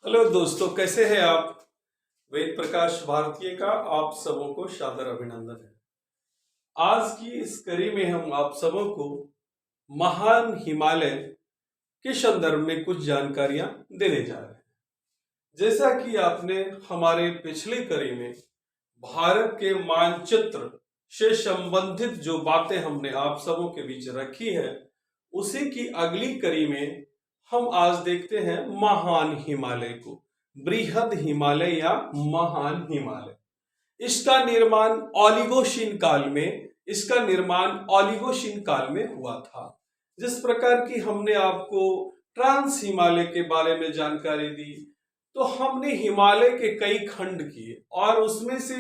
Hello दोस्तों, कैसे हैं आप। वेद प्रकाश भारतीय का आप सबों को सादर अभिनंदन है। आज की इस कड़ी में हम आप सबों को महान हिमालय के संदर्भ में कुछ जानकारियां देने जा रहे हैं। जैसा कि आपने हमारे पिछली कड़ी में भारत के मानचित्र से संबंधित जो बातें हमने आप सबों के बीच रखी है, उसी की अगली कड़ी में हम आज देखते हैं महान हिमालय को, बृहद हिमालय या महान हिमालय। इसका निर्माण ओलिगोशीन काल में हुआ था। जिस प्रकार की हमने आपको ट्रांस हिमालय के बारे में जानकारी दी, तो हमने हिमालय के कई खंड किए और उसमें से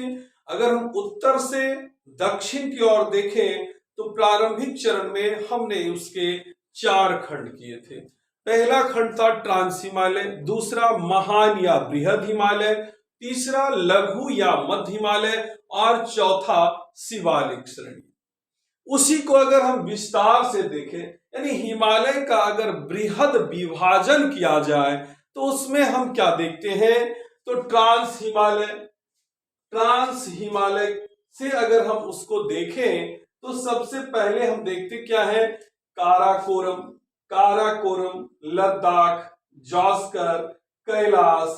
अगर हम उत्तर से दक्षिण की ओर देखें तो प्रारंभिक चरण में हमने उसके 4 खंड किए थे। पहला खंड था ट्रांस हिमालय, दूसरा महान या बृहद हिमालय, तीसरा लघु या मध्य हिमालय और चौथा शिवालिक श्रेणी। उसी को अगर हम विस्तार से देखें, यानी हिमालय का अगर बृहद विभाजन किया जाए तो उसमें हम क्या देखते हैं, तो ट्रांस हिमालय से अगर हम उसको देखें तो सबसे पहले हम देखते क्या है, काराकोरम, लद्दाख, जास्कर, कैलाश,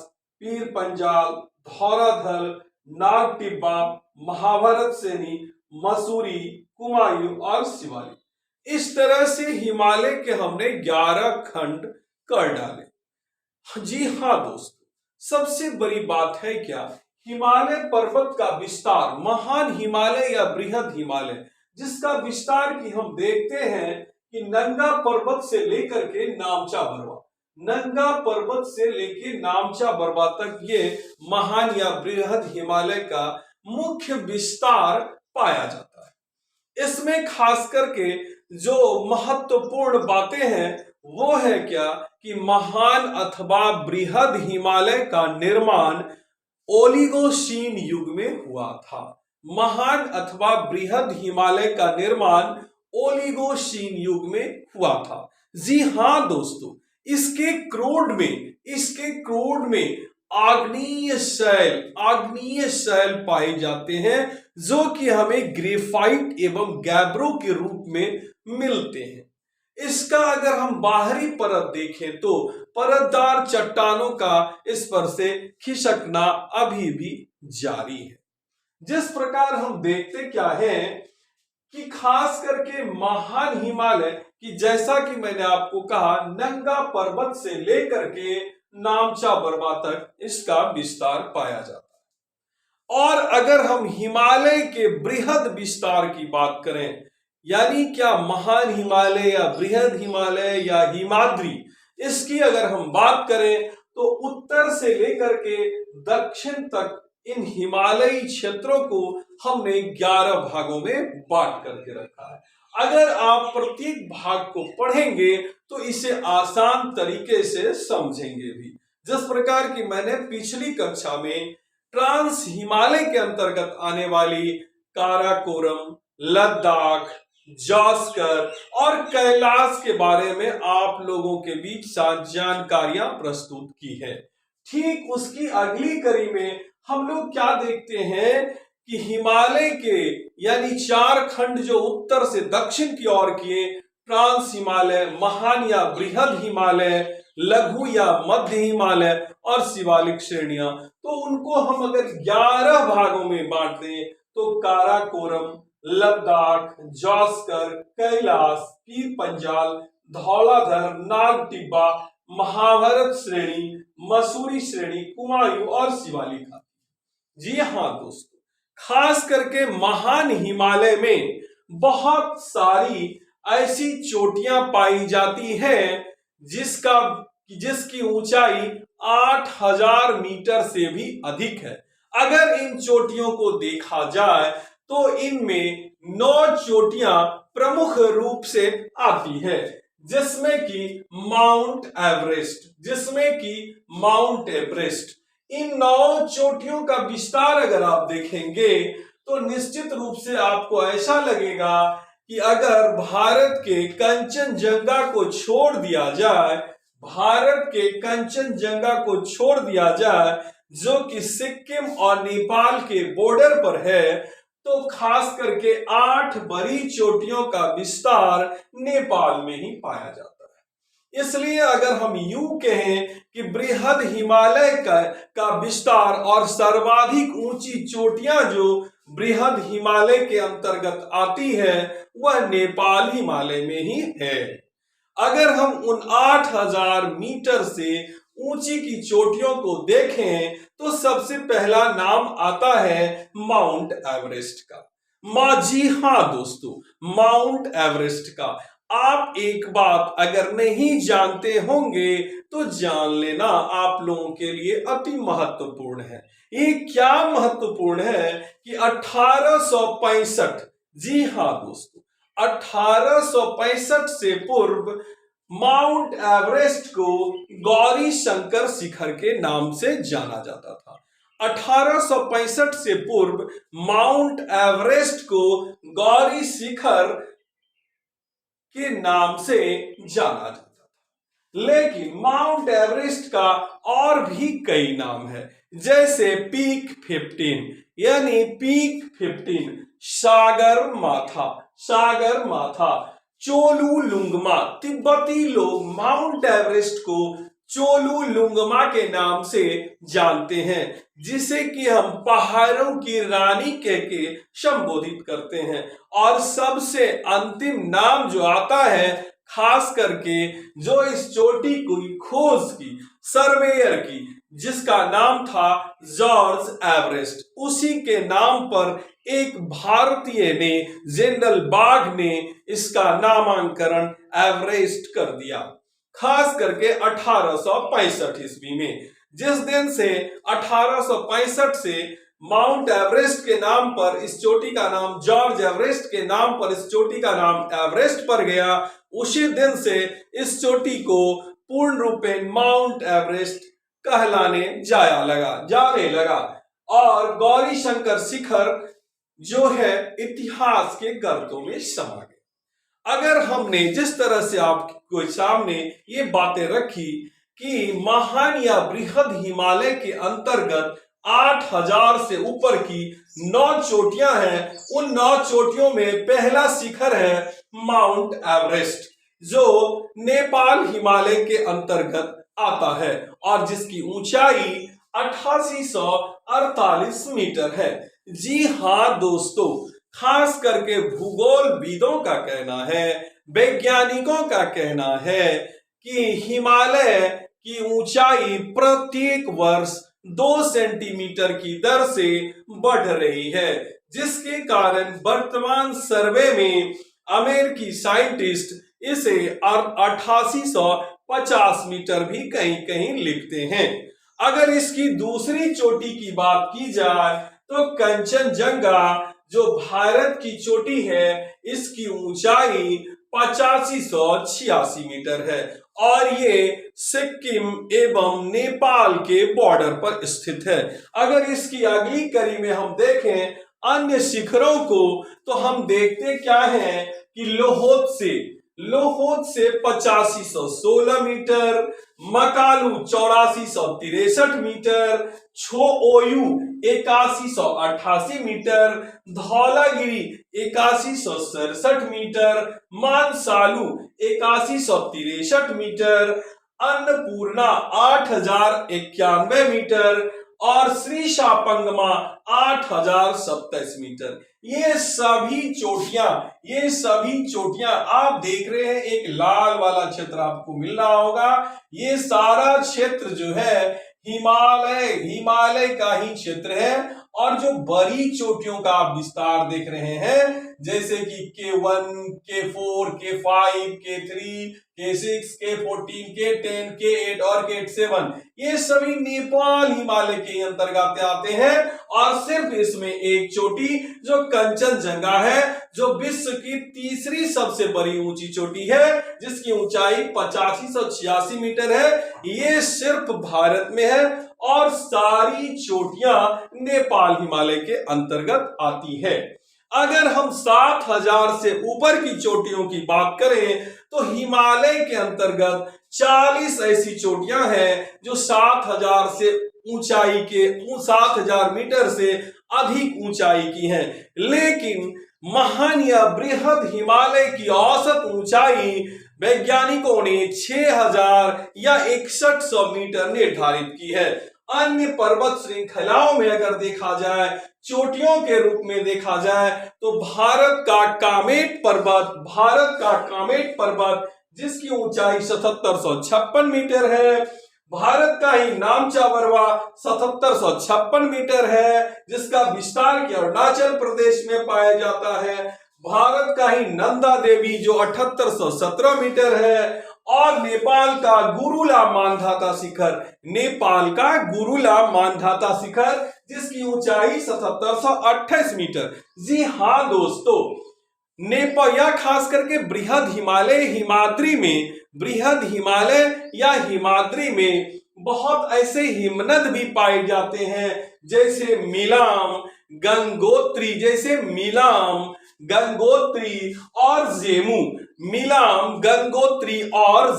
पीर पंजाल, धौलाधर, नाग टिब्बा, महाभारत श्रेणी, मसूरी, कुमायूं और शिवालिक। इस तरह से हिमालय के हमने 11 खंड कर डाले। जी हाँ दोस्तों, सबसे बड़ी बात है क्या, हिमालय पर्वत का विस्तार, महान हिमालय या बृहद हिमालय, जिसका विस्तार की हम देखते हैं कि नंगा पर्वत से लेकर के नामचा बरवा तक ये महान या बृहद हिमालय का मुख्य विस्तार पाया जाता है। इसमें खास करके जो महत्वपूर्ण बातें हैं वो है क्या, कि महान अथवा बृहद हिमालय का निर्माण ओलिगोशीन युग में हुआ था। महान अथवा बृहद हिमालय का निर्माण ओलिगोशीन युग में हुआ था। जी हां दोस्तों, इसके क्रोड में आग्नेय शैल पाए जाते हैं, जो कि हमें ग्रेफाइट एवं गैब्रो के रूप में मिलते हैं। इसका अगर हम बाहरी परत देखें तो परतदार चट्टानों का इस पर से खिसकना अभी भी जारी है। जिस प्रकार हम देखते क्या है कि खास करके महान हिमालय की, जैसा कि मैंने आपको कहा, नंगा पर्वत से लेकर के नामचा बरवा तक इसका विस्तार पाया जाता है। और अगर हम हिमालय के बृहद विस्तार की बात करें, यानी क्या महान हिमालय या बृहद हिमालय या हिमाद्री, इसकी अगर हम बात करें तो उत्तर से लेकर के दक्षिण तक इन हिमालयी क्षेत्रों को हमने 11 भागों में बांट करके रखा है। अगर आप प्रत्येक भाग को पढ़ेंगे तो इसे आसान तरीके से समझेंगे भी। जिस प्रकार की मैंने पिछली कक्षा में ट्रांस हिमालय के अंतर्गत आने वाली काराकोरम, लद्दाख, जास्कर और कैलाश के बारे में आप लोगों के बीच जानकारियां प्रस्तुत की है, ठीक उसकी अगली कड़ी में हम लोग क्या देखते हैं कि हिमालय के यानी 4 खंड जो उत्तर से दक्षिण की ओर किए, ट्रांस हिमालय, महान या बृहद हिमालय, लघु या मध्य हिमालय और शिवालिक श्रेणियां, तो उनको हम अगर 11 भागों में बांट दें तो काराकोरम, लद्दाख, जास्कर, कैलाश, पीर पंजाल, धौलाधर, नाग टिब्बा, महाभारत श्रेणी, मसूरी श्रेणी, कुमायूं और शिवालिक। जी हां दोस्तों, खास करके महान हिमालय में बहुत सारी ऐसी चोटियां पाई जाती हैं जिसकी ऊंचाई 8000 मीटर से भी अधिक है। अगर इन चोटियों को देखा जाए तो इनमें 9 चोटियां प्रमुख रूप से आती है, जिसमें कि माउंट एवरेस्ट। इन 9 चोटियों का विस्तार अगर आप देखेंगे तो निश्चित रूप से आपको ऐसा लगेगा कि अगर भारत के कंचनजंगा को छोड़ दिया जाए, भारत के कंचनजंगा को छोड़ दिया जाए, जो कि सिक्किम और नेपाल के बॉर्डर पर है, तो खास करके 8 बड़ी चोटियों का विस्तार नेपाल में ही पाया जाता है। इसलिए अगर हम यूं कहें कि बृहद हिमालय का विस्तार और सर्वाधिक ऊंची चोटियां जो बृहद हिमालय के अंतर्गत आती है, वह नेपाल हिमालय में ही है। अगर हम उन 8000 मीटर से ऊंची की चोटियों को देखें तो सबसे पहला नाम आता है माउंट एवरेस्ट का। जी हाँ दोस्तों, माउंट एवरेस्ट का। आप एक बात अगर नहीं जानते होंगे तो जान लेना, आप लोगों के लिए अति महत्वपूर्ण है। ये क्या महत्वपूर्ण है कि 1865, जी हाँ दोस्तों, 1865 से पूर्व माउंट एवरेस्ट को गौरी शंकर शिखर के नाम से जाना जाता था। 1865 से पूर्व माउंट एवरेस्ट को गौरी शिखर के नाम से जाना जाता था। लेकिन माउंट एवरेस्ट का और भी कई नाम है, जैसे पीक 15, यानी पीक 15, सागर माथा, चोलुलुंगमा। तिब्बती लोग माउंट एवरेस्ट को चोलुलुंगमा के नाम से जानते हैं, जिसे कि हम पहाड़ों की रानी कह के संबोधित करते हैं। और सबसे अंतिम नाम जो आता है, खास करके जो इस चोटी की खोज की, सर्वेयर की, जिसका नाम था जॉर्ज एवरेस्ट, उसी के नाम पर एक भारतीय ने, जनरल बाग ने, इसका नामांकन एवरेस्ट कर दिया, खास करके 1865 ईस्वी में। जिस दिन से 1865 से माउंट एवरेस्ट के नाम पर इस चोटी का नाम, जॉर्ज एवरेस्ट के नाम पर इस चोटी का नाम एवरेस्ट पड़ गया, उसी दिन से इस चोटी को पूर्ण रूप में माउंट एवरेस्ट कहलाने जाने लगा। और गौरी शंकर शिखर जो है इतिहास के गर्तों में समा गए। अगर हमने जिस तरह से आपके सामने ये बातें रखी कि महान या बृहद हिमालय के अंतर्गत 8000 से ऊपर की 9 चोटियां हैं, उन 9 चोटियों में पहला शिखर है माउंट एवरेस्ट, जो नेपाल हिमालय के अंतर्गत आता है और जिसकी ऊंचाई 8848 मीटर है। जी हाँ दोस्तों, खास करके भूगोलविदों का कहना है, वैज्ञानिकों का कहना है कि हिमालय की ऊंचाई प्रत्येक वर्ष 2 सेंटीमीटर की दर से बढ़ रही है, जिसके कारण वर्तमान सर्वे में अमेरिकी साइंटिस्ट इसे 8850 मीटर भी कहीं कहीं लिखते हैं। अगर इसकी दूसरी चोटी की बात की जाए तो कंचनजंगा जो भारत की चोटी है, इसकी ऊंचाई 8586 मीटर है और ये सिक्किम एवं नेपाल के बॉर्डर पर स्थित है। अगर इसकी अगली कड़ी में हम देखें अन्य शिखरों को, तो हम देखते क्या है कि लोहोत से 8516 metre, Makalu 8463 metre, Cho Oyu 8188 metre, Dhaulagiri 8167 metre, Manaslu 8163 metre, Annapurna 8091 metre और श्री शापंगमा 8027 मीटर। ये सभी चोटियां आप देख रहे हैं, एक लाल वाला क्षेत्र आपको मिल रहा होगा, ये सारा क्षेत्र जो है हिमालय का ही क्षेत्र है। और जो बड़ी चोटियों का आप विस्तार देख रहे हैं, जैसे कि K1, K4, K5, K3, K6, K14, K10, K8 और K7, ये सभी नेपाल हिमालय के अंतर्गत आते हैं। और सिर्फ इसमें एक चोटी जो कंचनजंगा है, जो विश्व की तीसरी सबसे बड़ी ऊंची चोटी है, जिसकी ऊंचाई 8586 मीटर है, ये सिर्फ भारत में है और सारी चोटियां नेपाल हिमालय के अंतर्गत आती है। अगर हम 7000 से ऊपर की चोटियों की बात करें तो हिमालय के अंतर्गत 40 ऐसी चोटियां हैं जो 7,000 से ऊंचाई के 7,000 मीटर से अधिक ऊंचाई की हैं, लेकिन महान या बृहद हिमालय की औसत ऊंचाई वैज्ञानिकों ने 6,000 या 6100 मीटर निर्धारित की है। अन्य पर्वत श्रृंखलाओं में अगर देखा जाए, चोटियों के रूप में देखा जाए, तो भारत का कामेट पर्वत जिसकी ऊंचाई 7756 मीटर है, भारत का ही नामचा बरवा 7756 मीटर है जिसका विस्तार के अरुणाचल प्रदेश में पाया जाता है, भारत का ही नंदा देवी जो 7817 मीटर है, और नेपाल का गुरुला मानधाता शिखर जिसकी ऊंचाई 7728 मीटर। जी हाँ दोस्तों, नेपाल या खास करके बृहद हिमाद्री में बहुत ऐसे हिमनद भी पाए जाते हैं, जैसे मिलाम, गंगोत्री और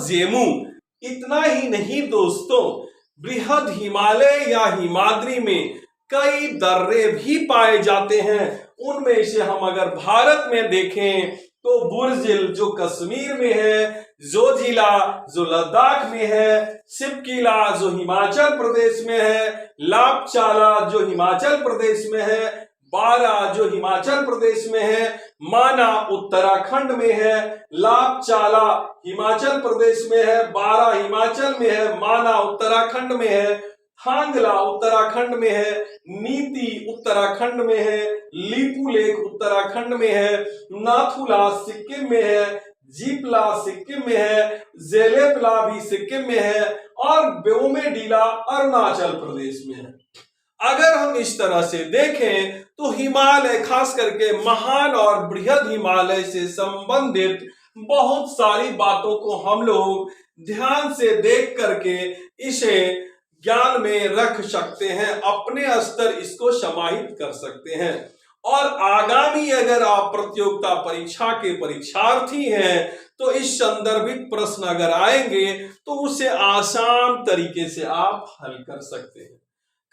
जेमू। इतना ही नहीं दोस्तों, बृहद हिमालय या हिमाद्री में कई दर्रे भी पाए जाते हैं। उनमें से हम अगर भारत में देखें तो बुर्जिल जो कश्मीर में है, जोजिला जो लद्दाख में है, सिपकिला जो हिमाचल प्रदेश में है, लापचाला जो हिमाचल प्रदेश में है, बारा जो हिमाचल प्रदेश में है, माना उत्तराखंड में है, लापचाला हिमाचल प्रदेश में है, बारा हिमाचल में है, माना उत्तराखंड में है, थांगला उत्तराखंड में है, नीति उत्तराखंड में है, लिपुलेख उत्तराखंड में है, नाथुला सिक्किम में है, जीपला सिक्किम में है, जेलेपला भी सिक्किम में है, और बोमेडीला अरुणाचल प्रदेश में है। अगर हम इस तरह से देखें तो हिमालय, खास करके महान और बृहद हिमालय से संबंधित बहुत सारी बातों को हम लोग ध्यान से देख करके इसे ज्ञान में रख सकते हैं, अपने स्तर इसको समाहित कर सकते हैं। और आगामी अगर आप प्रतियोगिता परीक्षा के परीक्षार्थी हैं तो इस संदर्भित प्रश्न अगर आएंगे तो उसे आसान तरीके से आप हल कर सकते हैं।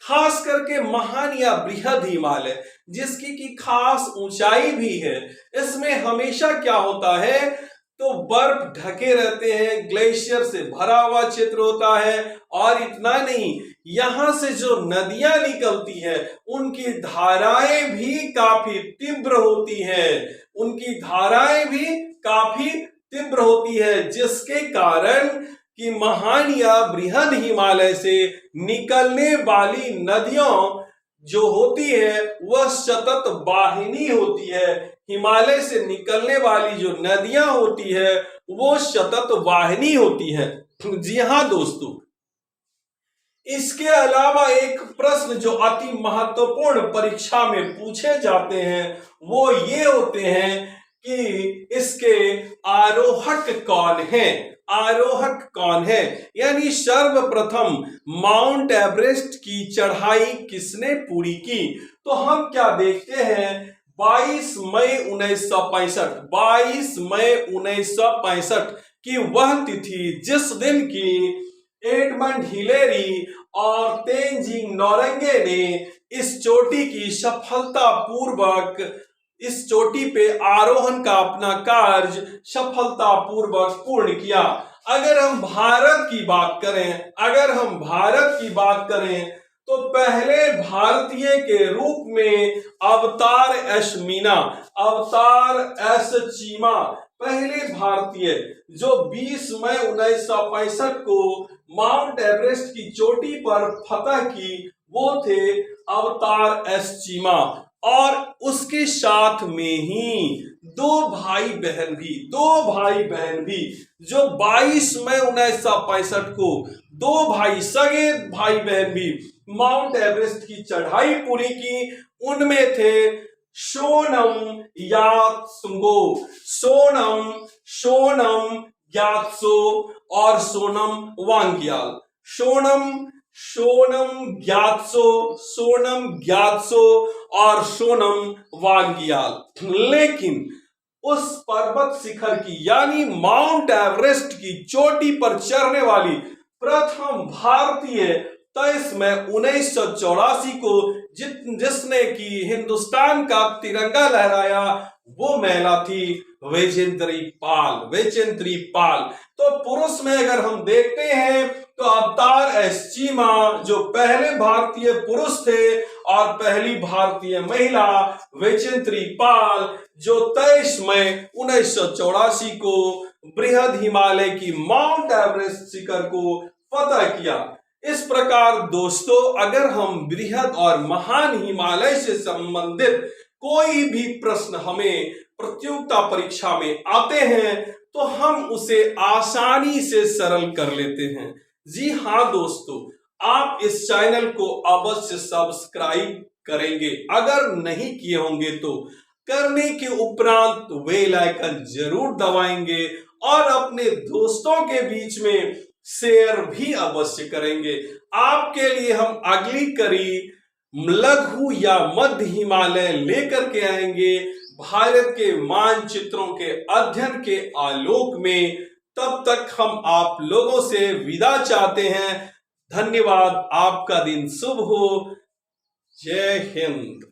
खास करके महान या बृहद हिमालय जिसकी की खास ऊंचाई भी है, इसमें हमेशा क्या होता है तो बर्फ ढके रहते हैं, ग्लेशियर से भरा हुआ क्षेत्र होता है, और इतना नहीं, यहां से जो नदियां निकलती है उनकी धाराएं भी काफी तीव्र होती है, जिसके कारण कि महान या बृहद हिमालय से निकलने वाली नदियों जो होती है वह सतत वाहिनी होती है। हिमालय से निकलने वाली जो नदियां होती है वो सतत वाहिनी होती है। जी हाँ दोस्तों, इसके अलावा एक प्रश्न जो अति महत्वपूर्ण परीक्षा में पूछे जाते हैं वो ये होते हैं कि इसके आरोहक कौन है, यानी सर्वप्रथम माउंट एवरेस्ट की चढ़ाई किसने पूरी की। तो हम क्या देखते हैं, 22 मई 1965 की वह तिथि जिस दिन की एडमंड हिलेरी और तेंजिंग नोरंगे ने इस चोटी पे आरोहण का अपना कार्य सफलतापूर्वक पूर्ण किया। अगर हम भारत की बात करें तो पहले भारतीय के रूप में अवतार एस चीमा पहले भारतीय जो 20 मई 1965 को माउंट एवरेस्ट की चोटी पर फतह की वो थे अवतार एस चीमा, और उसके साथ में ही दो भाई बहन भी जो 22 मई 1965 को सगे भाई बहन भी माउंट एवरेस्ट की चढ़ाई पूरी की। उनमें थे सोनम यात्सो और सोनम ग्यात्सो और सोनम वांग्याल। लेकिन उस पर्वत शिखर की यानी माउंट एवरेस्ट की चोटी पर चढ़ने वाली प्रथम भारतीय 23 मई 1984 को जिसने की हिंदुस्तान का तिरंगा लहराया वो महिला थी वैजयंती पाल। तो पुरुष में अगर हम देखते हैं तो अवतार एस चीमा जो पहले भारतीय पुरुष थे और पहली भारतीय महिला वैजयंती पाल जो 23 मई 1984 को बृहद हिमालय की माउंट एवरेस्ट शिखर को फतह किया। इस प्रकार दोस्तों अगर हम बृहद और महान हिमालय से संबंधित कोई भी प्रश्न हमें प्रतियोगिता परीक्षा में आते हैं तो हम उसे आसानी से सरल कर लेते हैं। जी हाँ दोस्तों, आप इस चैनल को अवश्य सब्सक्राइब करेंगे, अगर नहीं किए होंगे तो करने के उपरांत बेल आइकन जरूर दबाएंगे और अपने दोस्तों के बीच में शेयर भी अवश्य करेंगे। आपके लिए हम अगली कड़ी लघु या मध्य हिमालय लेकर के आएंगे भारत के मानचित्रों के अध्ययन के आलोक में। तब तक हम आप लोगों से विदा चाहते हैं। धन्यवाद, आपका दिन शुभ हो। जय हिंद।